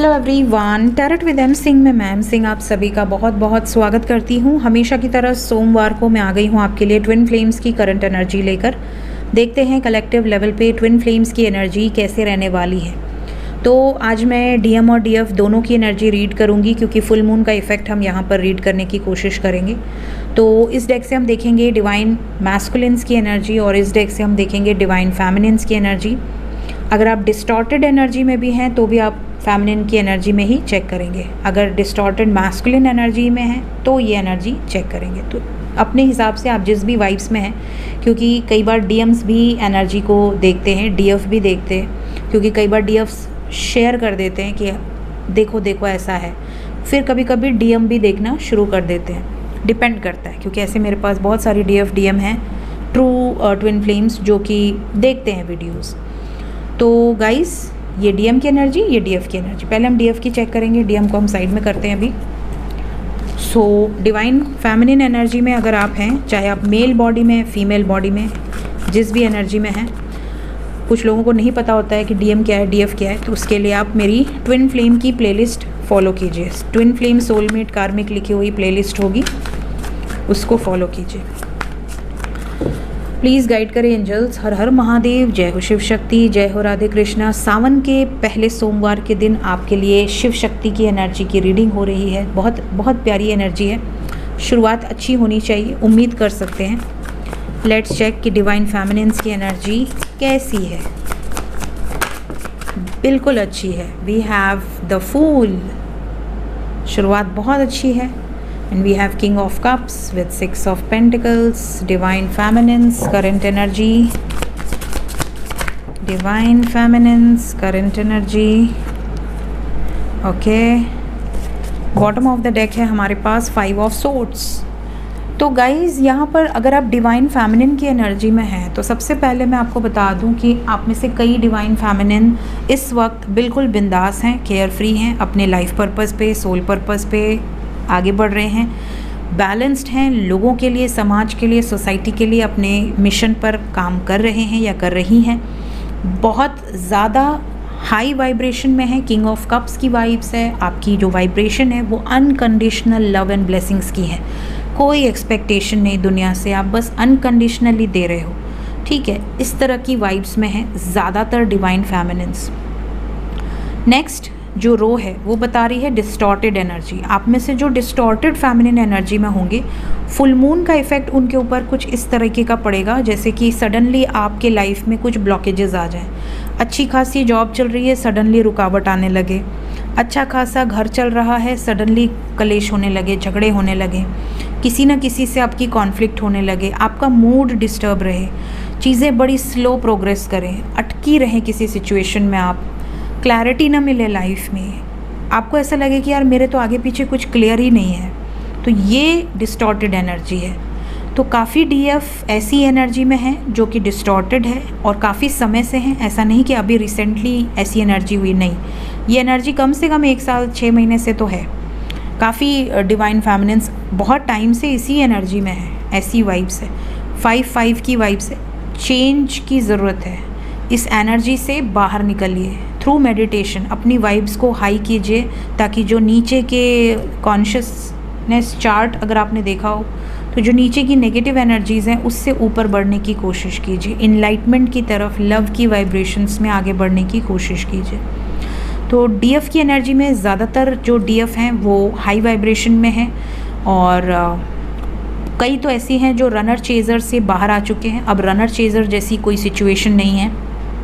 Hello everyone, tarot with M Singh में ma'am Singh आप सभी का बहुत बहुत स्वागत करती हूँ। हमेशा की तरह सोमवार को मैं आ गई हूँ आपके लिए ट्विन फ्लेम्स की करंट एनर्जी लेकर। देखते हैं कलेक्टिव लेवल पे ट्विन फ्लेम्स की एनर्जी कैसे रहने वाली है। तो आज मैं डीएम और डीएफ दोनों की एनर्जी रीड करूँगी क्योंकि फुल मून का इफेक्ट हम यहाँ पर रीड करने की कोशिश करेंगे। तो इस डेक से हम देखेंगे डिवाइन मैस्कुलिन्स की एनर्जी और इस डेक से हम देखेंगे डिवाइन फेमिनिन्स की एनर्जी। अगर आप डिस्टॉर्टेड एनर्जी में भी हैं तो भी आप फेमिनिन की एनर्जी में ही चेक करेंगे। अगर डिस्टॉर्टेड मैस्कुलिन एनर्जी में है तो ये एनर्जी चेक करेंगे। तो अपने हिसाब से आप जिस भी वाइब्स में हैं, क्योंकि कई बार डीएम्स भी एनर्जी को देखते हैं, डीएफ भी देखते हैं, क्योंकि कई बार डीएफ्स शेयर कर देते हैं कि देखो देखो ऐसा है, फिर कभी कभी डीएम भी देखना शुरू कर देते हैं। डिपेंड करता है, क्योंकि ऐसे मेरे पास बहुत सारी डीएफ डीएम हैं ट्रू ट्विन फ्लेम्स जो कि देखते हैं वीडियोज़। तो गाइस, ये डीएम की एनर्जी, ये डीएफ की एनर्जी। पहले हम डीएफ की चेक करेंगे, डीएम को हम साइड में करते हैं अभी। सो डिवाइन फेमिनिन एनर्जी में अगर आप हैं, चाहे आप मेल बॉडी में, फीमेल बॉडी में, जिस भी एनर्जी में हैं, कुछ लोगों को नहीं पता होता है कि डीएम क्या है, डीएफ क्या है, तो उसके लिए आप मेरी ट्विन फ्लेम की प्लेलिस्ट फॉलो कीजिए। ट्विन फ्लेम सोलमेट कार्मिक लिखी हुई प्लेलिस्ट होगी, उसको फॉलो कीजिए। प्लीज़ गाइड करें एंजल्स। हर हर महादेव, जय हो शिव शक्ति, जय हो राधे कृष्णा। सावन के पहले सोमवार के दिन आपके लिए शिव शक्ति की एनर्जी की रीडिंग हो रही है। बहुत बहुत प्यारी एनर्जी है, शुरुआत अच्छी होनी चाहिए, उम्मीद कर सकते हैं। लेट्स चेक कि डिवाइन फेमिनिन्स की एनर्जी कैसी है। बिल्कुल अच्छी है। वी हैव द फूल, शुरुआत बहुत अच्छी है। And we have King of Cups with Six of Pentacles, Divine Feminines, current energy, Divine Feminines, current energy. Okay, bottom of the deck है हमारे पास Five of Swords। तो गाइज़, यहाँ पर अगर आप डिवाइन फेमिनिन की एनर्जी में हैं तो सबसे पहले मैं आपको बता दूँ कि आप में से कई डिवाइन फेमिनिन इस वक्त बिल्कुल बिंदास हैं, केयर फ्री हैं, अपने लाइफ पर्पज़ पे, सोल पर्पज़ पे आगे बढ़ रहे हैं, बैलेंस्ड हैं, लोगों के लिए, समाज के लिए, सोसाइटी के लिए अपने मिशन पर काम कर रहे हैं या कर रही हैं। बहुत ज़्यादा हाई वाइब्रेशन में है, किंग ऑफ कप्स की वाइब्स है। आपकी जो वाइब्रेशन है वो अनकंडीशनल लव एंड ब्लेसिंग्स की है। कोई एक्सपेक्टेशन नहीं दुनिया से, आप बस अनकंडीशनली दे रहे हो, ठीक है। इस तरह की वाइब्स में है ज़्यादातर डिवाइन फेमिनिन्स। नेक्स्ट जो रो है वो बता रही है डिस्टॉर्टेड एनर्जी। आप में से जो डिस्टॉर्टेड फेमिनिन एनर्जी में होंगे, फुल मून का इफेक्ट उनके ऊपर कुछ इस तरीके का पड़ेगा जैसे कि सडनली आपके लाइफ में कुछ ब्लॉकेजेस आ जाएं। अच्छी खासी जॉब चल रही है, सडनली रुकावट आने लगे। अच्छा खासा घर चल रहा है, सडनली कलेश होने लगे, झगड़े होने लगे, किसी न किसी से आपकी कॉन्फ्लिक्ट होने लगे, आपका मूड डिस्टर्ब रहे, चीज़ें बड़ी स्लो प्रोग्रेस करें, अटकी रहें किसी सिचुएशन में, आप क्लैरिटी ना मिले लाइफ में, आपको ऐसा लगे कि यार मेरे तो आगे पीछे कुछ क्लियर ही नहीं है, तो ये डिस्टॉर्टेड एनर्जी है। तो काफ़ी डीएफ ऐसी एनर्जी में है जो कि डिस्टॉर्टेड है और काफ़ी समय से हैं। ऐसा नहीं कि अभी रिसेंटली ऐसी एनर्जी हुई, नहीं, ये एनर्जी कम से कम 1 साल 6 महीने से तो है। काफ़ी डिवाइन फेमिनिन्स बहुत टाइम से इसी एनर्जी में है, ऐसी वाइब्स है। 5-5 की वाइब्स है। चेंज की ज़रूरत है, इस एनर्जी से बाहर निकलिए थ्रू मेडिटेशन। अपनी वाइब्स को हाई कीजिए ताकि जो नीचे के कॉन्शियसनेस चार्ट अगर आपने देखा हो तो जो नीचे की नेगेटिव एनर्जीज़ हैं उससे ऊपर बढ़ने की कोशिश कीजिए, इनलाइटमेंट की तरफ, लव की वाइब्रेशंस में आगे बढ़ने की कोशिश कीजिए। तो डीएफ की एनर्जी में ज़्यादातर जो डीएफ हैं वो हाई वाइब्रेशन में हैं और कई तो ऐसी हैं जो रनर चेज़र से बाहर आ चुके हैं। अब रनर चेज़र जैसी कोई सिचुएशन नहीं है,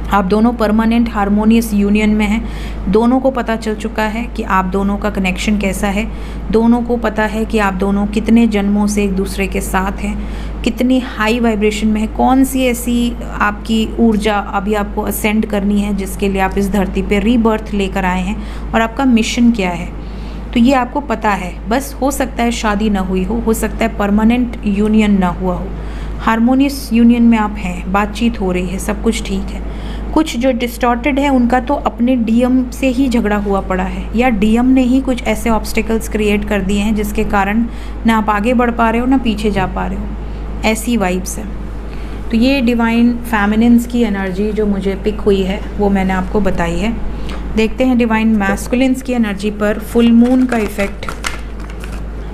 आप दोनों परमानेंट हारमोनियस यूनियन में हैं। दोनों को पता चल चुका है कि आप दोनों का कनेक्शन कैसा है, दोनों को पता है कि आप दोनों कितने जन्मों से एक दूसरे के साथ हैं, कितनी हाई वाइब्रेशन में है, कौन सी ऐसी आपकी ऊर्जा अभी आपको असेंड करनी है जिसके लिए आप इस धरती पे रीबर्थ लेकर आए हैं और आपका मिशन क्या है। तो ये आपको पता है। बस हो सकता है शादी ना हुई हो सकता है परमानेंट यूनियन ना हुआ हो, हारमोनियस यूनियन में आप हैं, बातचीत हो रही है, सब कुछ ठीक है। कुछ जो डिस्टॉर्टेड है उनका तो अपने डीएम से ही झगड़ा हुआ पड़ा है या डीएम ने ही कुछ ऐसे ऑब्स्टिकल्स क्रिएट कर दिए हैं जिसके कारण ना आप आगे बढ़ पा रहे हो ना पीछे जा पा रहे हो। ऐसी वाइब्स है। तो ये डिवाइन फेमिनिन्स की एनर्जी जो मुझे पिक हुई है वो मैंने आपको बताई है। देखते हैं डिवाइन मैस्कुलिन्स की एनर्जी पर फुल मून का इफ़ेक्ट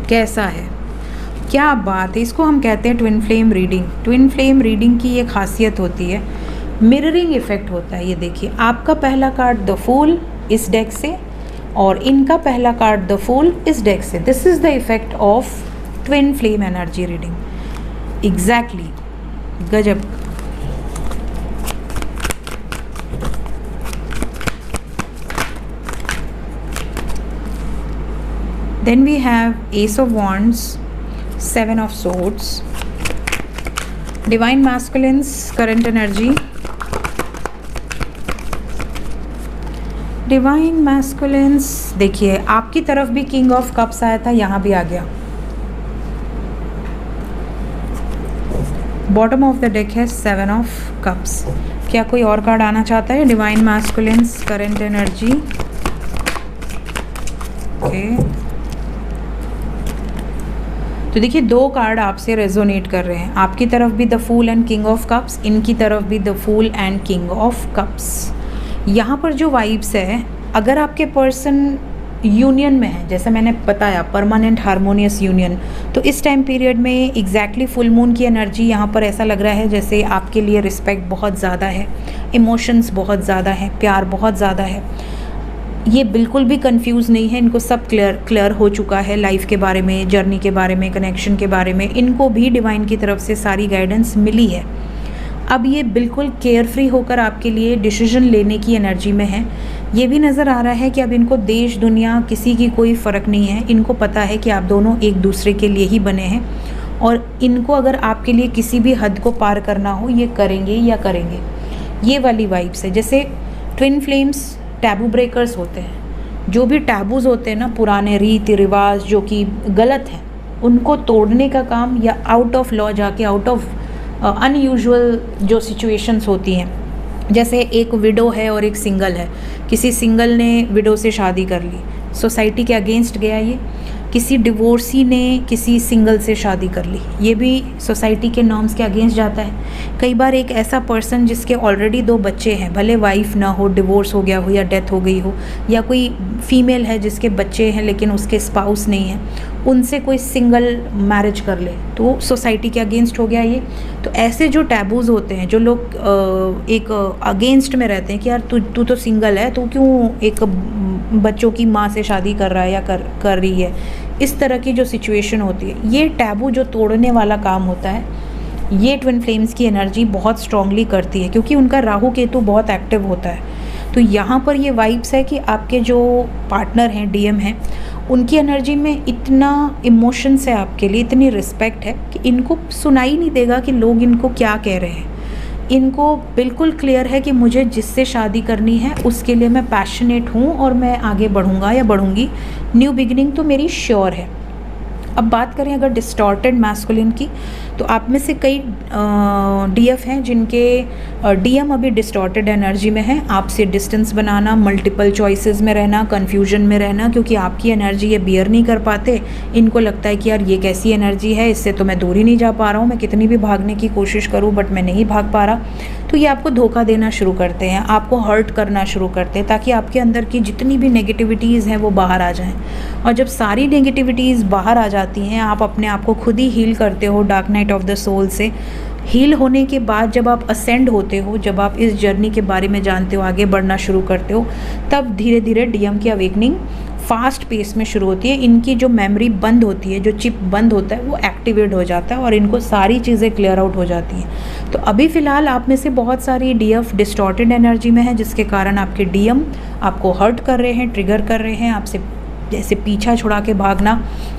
कैसा है। क्या बात है, इसको हम कहते हैं twin flame reading. Twin flame reading की ये खासियत होती है, मिररिंग इफ़ेक्ट होता है। ये देखिए, आपका पहला कार्ड द फूल इस डेक से और इनका पहला कार्ड द फूल इस डेक से। This is the effect of twin flame energy reading. Exactly, गजब। Then we have Ace of Wands, Seven of Swords, Divine Masculine's current energy, Divine Masculine's, देखिए आपकी तरफ भी King of Cups आया था, यहाँ भी आ गया। बॉटम ऑफ द डेक है Seven of Cups। क्या कोई और कार्ड आना चाहता है? Divine Masculine's current energy, okay. तो देखिए, दो कार्ड आपसे रेजोनेट कर रहे हैं। आपकी तरफ भी the fool and king of cups, इनकी तरफ भी the fool and king of cups. यहाँ पर जो वाइब्स है, अगर आपके पर्सन यूनियन में है, जैसे मैंने बताया परमानेंट हार्मोनियस यूनियन, तो इस टाइम पीरियड में एग्जैक्टली फुल मून की एनर्जी यहाँ पर ऐसा लग रहा है जैसे आपके लिए रिस्पेक्ट बहुत ज़्यादा है, इमोशंस बहुत ज़्यादा है, प्यार बहुत ज़्यादा है। ये बिल्कुल भी कंफ्यूज नहीं है, इनको सब क्लियर हो चुका है लाइफ के बारे में, जर्नी के बारे में, कनेक्शन के बारे में। इनको भी डिवाइन की तरफ से सारी गाइडेंस मिली है। अब ये बिल्कुल केयर फ्री होकर आपके लिए डिसीजन लेने की एनर्जी में है। ये भी नज़र आ रहा है कि अब इनको देश दुनिया किसी की कोई फ़र्क नहीं है। इनको पता है कि आप दोनों एक दूसरे के लिए ही बने हैं और इनको अगर आपके लिए किसी भी हद को पार करना हो, ये करेंगे या करेंगे। ये वाली वाइब्स है। जैसे ट्विन फ्लेम्स टैबू ब्रेकर्स होते हैं। जो भी टैबूज़ होते हैं ना, पुराने रीति रिवाज जो कि गलत हैं, उनको तोड़ने का काम, या आउट ऑफ लॉ जाके, आउट ऑफ अनयूजुअल जो सिचुएशंस होती हैं, जैसे एक विडो है और एक सिंगल है, किसी सिंगल ने विडो से शादी कर ली, सोसाइटी के अगेंस्ट गया ये। किसी डिवोर्सी ने किसी सिंगल से शादी कर ली, ये भी सोसाइटी के नॉर्म्स के अगेंस्ट जाता है। कई बार एक ऐसा पर्सन जिसके ऑलरेडी 2 बच्चे हैं, भले वाइफ ना हो, डिवोर्स हो गया हो या डेथ हो गई हो, या कोई फीमेल है जिसके बच्चे हैं लेकिन उसके स्पाउस नहीं है, उनसे कोई सिंगल मैरिज कर ले तो सोसाइटी के अगेंस्ट हो गया ये। तो ऐसे जो टैबूज़ होते हैं, जो लोग एक अगेंस्ट में रहते हैं कि यार तू तो सिंगल है, तू क्यों एक बच्चों की माँ से शादी कर रहा है या कर रही है, इस तरह की जो सिचुएशन होती है, ये टैबू जो तोड़ने वाला काम होता है, ये ट्विन फ्लेम्स की एनर्जी बहुत स्ट्रांगली करती है, क्योंकि उनका राहु केतु बहुत एक्टिव होता है। तो यहाँ पर ये वाइब्स है कि आपके जो पार्टनर हैं, डीएम हैं, उनकी एनर्जी में इतना इमोशंस है आपके लिए, इतनी रिस्पेक्ट है कि इनको सुनाई नहीं देगा कि लोग इनको क्या कह रहे हैं। इनको बिल्कुल क्लियर है कि मुझे जिससे शादी करनी है उसके लिए मैं पैशनेट हूँ और मैं आगे बढ़ूँगा या बढ़ूँगी। न्यू बिगिनिंग तो मेरी श्योर है। अब बात करें अगर डिस्टॉर्टेड मैस्कुलिन की, तो आप में से कई डीएफ हैं जिनके डीएम अभी डिस्टॉर्टेड एनर्जी में है। आपसे डिस्टेंस बनाना, मल्टीपल चॉइसेस में रहना, कन्फ्यूजन में रहना, क्योंकि आपकी एनर्जी ये बियर नहीं कर पाते। इनको लगता है कि यार ये कैसी एनर्जी है, इससे तो मैं दूर ही नहीं जा पा रहा हूँ, मैं कितनी भी भागने की कोशिश करूँ बट मैं नहीं भाग पा रहा। तो ये आपको धोखा देना शुरू करते हैं, आपको हर्ट करना शुरू करते हैं, ताकि आपके अंदर की जितनी भी नेगेटिविटीज़ हैं वो बाहर आ जाएं। और जब सारी नेगेटिविटीज़ बाहर आ जाती हैं, आप अपने आप को खुद ही हील करते हो dark night of the soul से। हील होने के बाद जब आप असेंड होते हो, जब आप इस जर्नी के बारे में जानते हो, आगे बढ़ना शुरू करते हो, तब धीरे धीरे डीएम की अवेकनिंग फास्ट पेस में शुरू होती है। इनकी जो मेमोरी बंद होती है, जो चिप बंद होता है, वो एक्टिवेट हो जाता है और इनको सारी चीज़ें क्लियर आउट हो जाती हैं। तो अभी फ़िलहाल आप में से बहुत सारी डीएफ डिस्टॉर्टेड एनर्जी में है, जिसके कारण आपके डीएम आपको हर्ट कर रहे हैं, ट्रिगर कर रहे हैं, आपसे जैसे पीछा छुड़ा के भागना,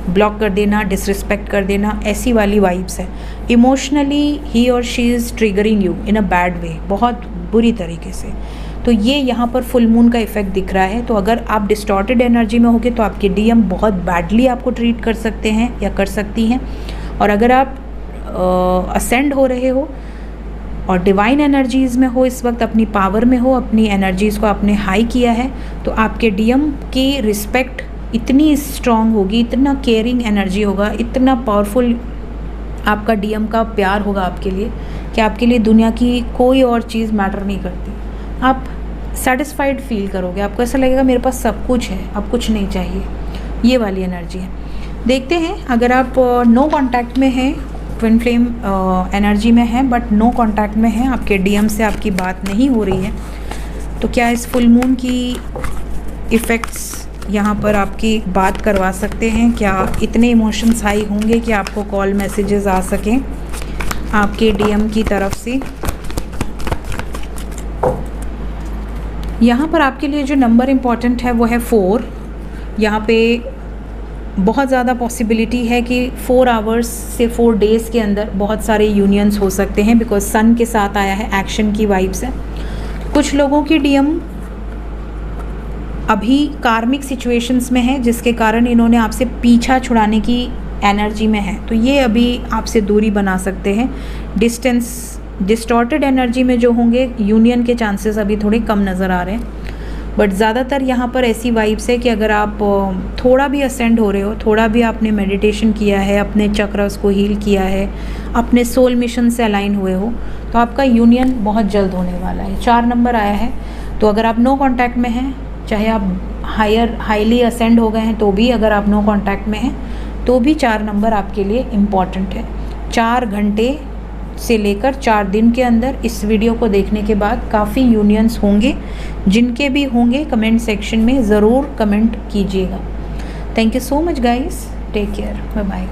ब्लॉक कर देना, डिसरिस्पेक्ट कर देना, ऐसी वाली वाइब्स है। इमोशनली ही और she is triggering you in a bad way, बहुत बुरी तरीके से। तो ये यहाँ पर फुल मून का इफेक्ट दिख रहा है। तो अगर आप डिस्टॉर्टेड एनर्जी में होगे तो आपके डीएम बहुत बैडली आपको ट्रीट कर सकते हैं या कर सकती हैं। और अगर आप असेंड हो रहे हो और डिवाइन एनर्जीज़ में हो, इस वक्त अपनी पावर में हो, अपनी एनर्जीज़ को आपने हाई किया है, तो आपके डीएम की रिस्पेक्ट इतनी स्ट्रॉन्ग होगी, इतना केयरिंग एनर्जी होगा, इतना पावरफुल आपका डीएम का प्यार होगा आपके लिए कि आपके लिए दुनिया की कोई और चीज़ मैटर नहीं करती। आप सेटिस्फाइड फील करोगे, आपको ऐसा लगेगा मेरे पास सब कुछ है, अब कुछ नहीं चाहिए, ये वाली एनर्जी है। देखते हैं अगर आप नो कांटेक्ट में हैं, ट्विन फ्लेम एनर्जी में हैं बट नो कांटेक्ट में हैं, आपके डीएम से आपकी बात नहीं हो रही है, तो क्या इस फुल मून की इफ़ेक्ट्स यहाँ पर आपकी बात करवा सकते हैं? क्या इतने इमोशंस हाई होंगे कि आपको कॉल मैसेजेस आ सकें आपके डीएम की तरफ से? यहाँ पर आपके लिए जो नंबर इम्पॉर्टेंट है वो है 4। यहाँ पे बहुत ज़्यादा पॉसिबिलिटी है कि 4 आवर्स से 4 डेज़ के अंदर बहुत सारे यूनियंस हो सकते हैं, बिकॉज सन के साथ आया है, एक्शन की वाइब्स है। कुछ लोगों की डीएम अभी कार्मिक सिचुएशंस में है, जिसके कारण इन्होंने आपसे पीछा छुड़ाने की एनर्जी में है, तो ये अभी आपसे दूरी बना सकते हैं। डिस्टॉर्टेड एनर्जी में जो होंगे, यूनियन के चांसेस अभी थोड़े कम नज़र आ रहे हैं, बट ज़्यादातर यहाँ पर ऐसी वाइब्स है कि अगर आप थोड़ा भी असेंड हो रहे हो, थोड़ा भी आपने मेडिटेशन किया है, अपने चक्रस को हील किया है, अपने सोल मिशन से अलाइन हुए हो, तो आपका यूनियन बहुत जल्द होने वाला है। 4 नंबर आया है, तो अगर आप नो कांटेक्ट में हैं, चाहे आप हाईली असेंड हो गए हैं तो भी, अगर आप नो कांटेक्ट में हैं तो भी 4 नंबर आपके लिए इम्पॉर्टेंट है। 4 घंटे से लेकर 4 दिन के अंदर इस वीडियो को देखने के बाद काफ़ी यूनियंस होंगे। जिनके भी होंगे कमेंट सेक्शन में ज़रूर कमेंट कीजिएगा। Thank you so much guys, take care, bye bye.